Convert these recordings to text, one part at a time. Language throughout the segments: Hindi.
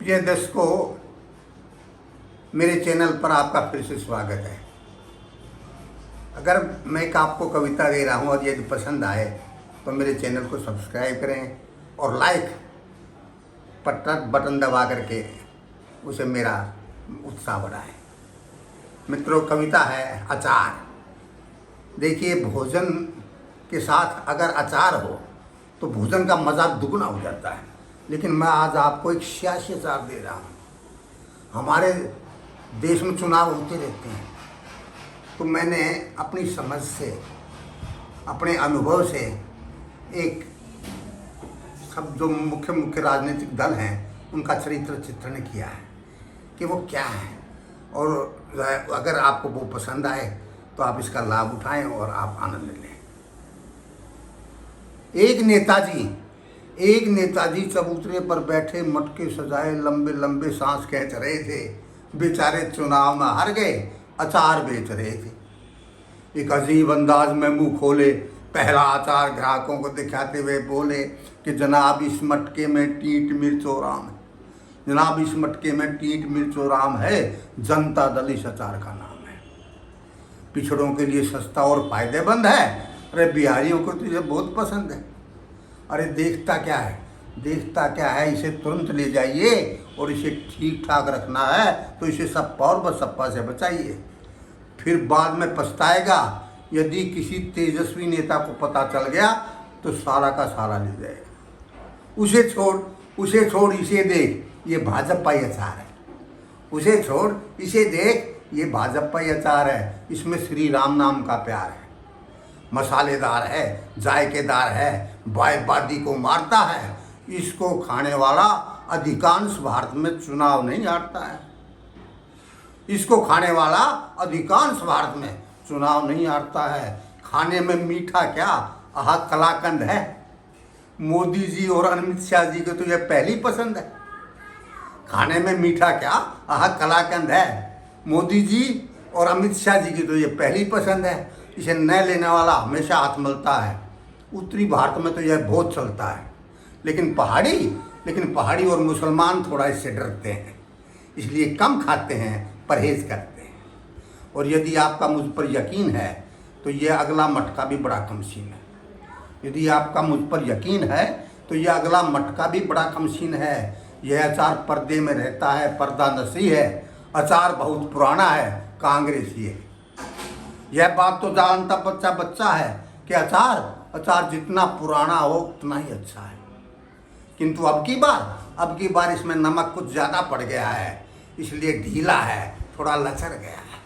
प्रिय दर्शकों, मेरे चैनल पर आपका फिर से स्वागत है। अगर मैं एक आपको कविता दे रहा हूँ और यदि पसंद आए तो मेरे चैनल को सब्सक्राइब करें और लाइक बटन दबा करके उसे मेरा उत्साह बढ़ाएं। मित्रों, कविता है अचार। देखिए, भोजन के साथ अगर अचार हो तो भोजन का मज़ा दुगना हो जाता है। लेकिन मैं आज आपको एक सियासी अचार दे रहा हूँ। हमारे देश में चुनाव होते रहते हैं, तो मैंने अपनी समझ से, अपने अनुभव से एक सब जो मुख्य राजनीतिक दल हैं उनका चरित्र चित्रण किया है कि वो क्या है, और अगर आपको वो पसंद आए तो आप इसका लाभ उठाएं और आप आनंद लें। एक नेताजी चबूतरे पर बैठे मटके सजाए लंबे लंबे सांस खींच रहे थे। बेचारे चुनाव में हार गए, अचार बेच रहे थे। एक अजीब अंदाज में मुंह खोले, पहला अचार ग्राहकों को दिखाते हुए बोले कि जनाब, इस मटके में टीट मिर्च और आम है। जनाब, इस मटके में टीट मिर्च और आम है। जनता दल इस अचार का नाम है। पिछड़ों के लिए सस्ता और फायदेमंद है। अरे बिहारियों को तो ये बहुत पसंद है। अरे देखता क्या है, इसे तुरंत ले जाइए और इसे ठीक ठाक रखना है तो इसे सप्पा और बसप्पा से बचाइए। फिर बाद में पछताएगा। यदि किसी तेजस्वी नेता को पता चल गया तो सारा का सारा ले जाएगा। उसे छोड़ इसे देख, ये भाजपा ही अचार है। उसे छोड़ इसे देख, ये भाजपा ही अचार है। इसमें श्री राम नाम का प्यार है। मसालेदार है, जायकेदार है, बायबादी को मारता है। इसको खाने वाला अधिकांश भारत में चुनाव नहीं हारता है। इसको खाने वाला अधिकांश भारत में चुनाव नहीं हारता है। खाने में मीठा क्या, आह कलाकंद है। मोदी जी और अमित शाह जी को तो यह पहली पसंद है। खाने में मीठा क्या, आह कलाकंद है। मोदी जी और अमित शाह जी की तो ये पहली पसंद है। इसे न लेने वाला हमेशा हाथ मलता है। उत्तरी भारत में तो यह बहुत चलता है, लेकिन पहाड़ी और मुसलमान थोड़ा इससे डरते हैं, इसलिए कम खाते हैं, परहेज करते हैं। और यदि आपका मुझ पर यकीन है तो यह अगला मटका भी बड़ा कमसीन है। यदि आपका मुझ पर यकीन है तो यह अगला मटका भी बड़ा कमसीन है। यह अचार पर्दे में रहता है, पर्दा नसी है। अचार बहुत पुराना है, कांग्रेसी है। यह बात तो जानता बच्चा है कि अचार जितना पुराना हो उतना ही अच्छा है। किंतु अब की बार इसमें नमक कुछ ज़्यादा पड़ गया है, इसलिए ढीला है, थोड़ा लचर गया है।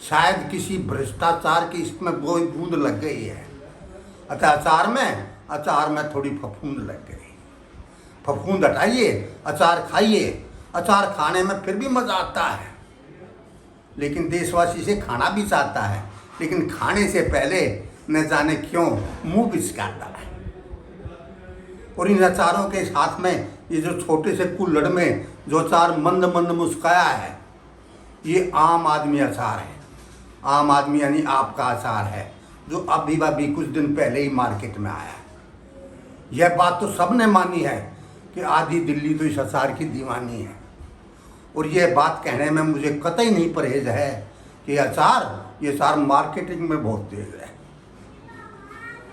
शायद किसी भ्रष्टाचार की इसमें वो बूंद लग गई है। अतः अचार में थोड़ी फफूंद लग गई। फफूंद हटाइए, अचार खाइए। अचार खाने में फिर भी मज़ा आता है। लेकिन देशवासी इसे खाना भी चाहता है, लेकिन खाने से पहले न जाने क्यों मुंह बिचकाता है। और इन अचारों के साथ में ये जो छोटे से कुल्हड़ में जो अचार मंद मंद मुस्काया है, ये आम आदमी अचार है। आम आदमी यानी आपका अचार है, जो अभी कुछ दिन पहले ही मार्केट में आया है। यह बात तो सबने मानी है कि आधी दिल्ली तो इस अचार की दीवानी है। और यह बात कहने में मुझे कतई नहीं परहेज है कि ये अचार मार्केटिंग में बहुत तेज है।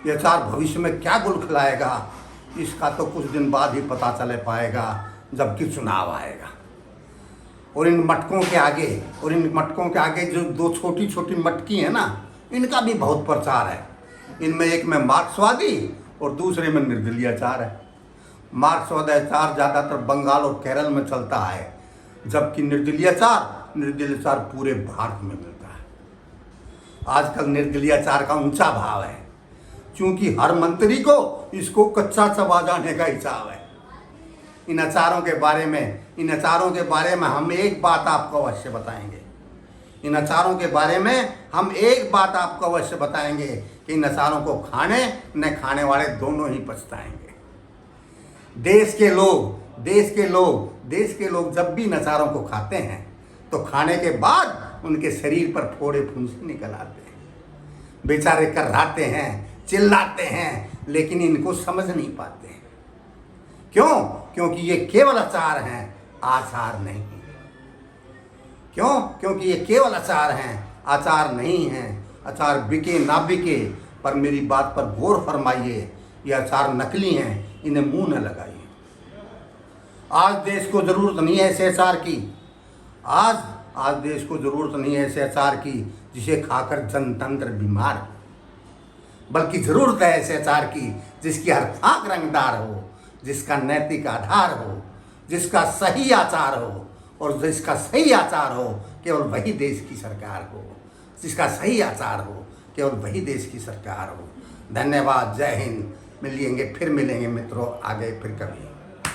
ये अचार भविष्य में क्या गुल खिलाएगा, इसका तो कुछ दिन बाद ही पता चल पाएगा, जबकि चुनाव आएगा। और इन मटकों के आगे जो दो छोटी छोटी मटकी है ना, इनका भी बहुत प्रचार है। इनमें एक में मार्क्सवादी और दूसरे में निर्दलीय अचार है। मार्क्सवादी अचार ज़्यादातर बंगाल और केरल में चलता है, जबकि निर्दलीय अचार पूरे भारत में मिलता है। आजकल निर्दलीय अचार का ऊंचा भाव है, क्योंकि हर मंत्री को इसको कच्चा चबा जाने का हिसाब है। इन अचारों के बारे में हम एक बात आपको अवश्य बताएंगे कि इन अचारों को खाने न खाने वाले दोनों ही पछताएंगे। देश के लोग जब भी इन अचारों को खाते हैं तो खाने के बाद उनके शरीर पर फोड़े फुंसी निकल आते हैं। बेचारे कर्राते हैं, चिल्लाते हैं, लेकिन इनको समझ नहीं पाते क्यों? क्योंकि ये केवल आचार हैं, आचार नहीं। क्यों? क्योंकि ये केवल आचार हैं, आचार नहीं हैं। आचार बिके ना बिके, पर मेरी बात पर गौर फरमाइए, ये आचार नकली हैं, इन्हें मुंह न लगाइए। आज देश को ज़रूरत नहीं है ऐसे अचार की। आज देश को ज़रूरत नहीं है ऐसे अचार की जिसे खाकर जनतंत्र बीमार हो, बल्कि ज़रूरत है ऐसे अचार की जिसकी हर फाक रंगदार हो, जिसका नैतिक आधार हो, जिसका सही आचार हो, और जिसका सही आचार हो केवल वही देश की सरकार हो, जिसका सही आचार हो केवल वही देश की सरकार हो। धन्यवाद। जय हिंद। मिलेंगे, फिर मिलेंगे मित्रों, आगे फिर कभी।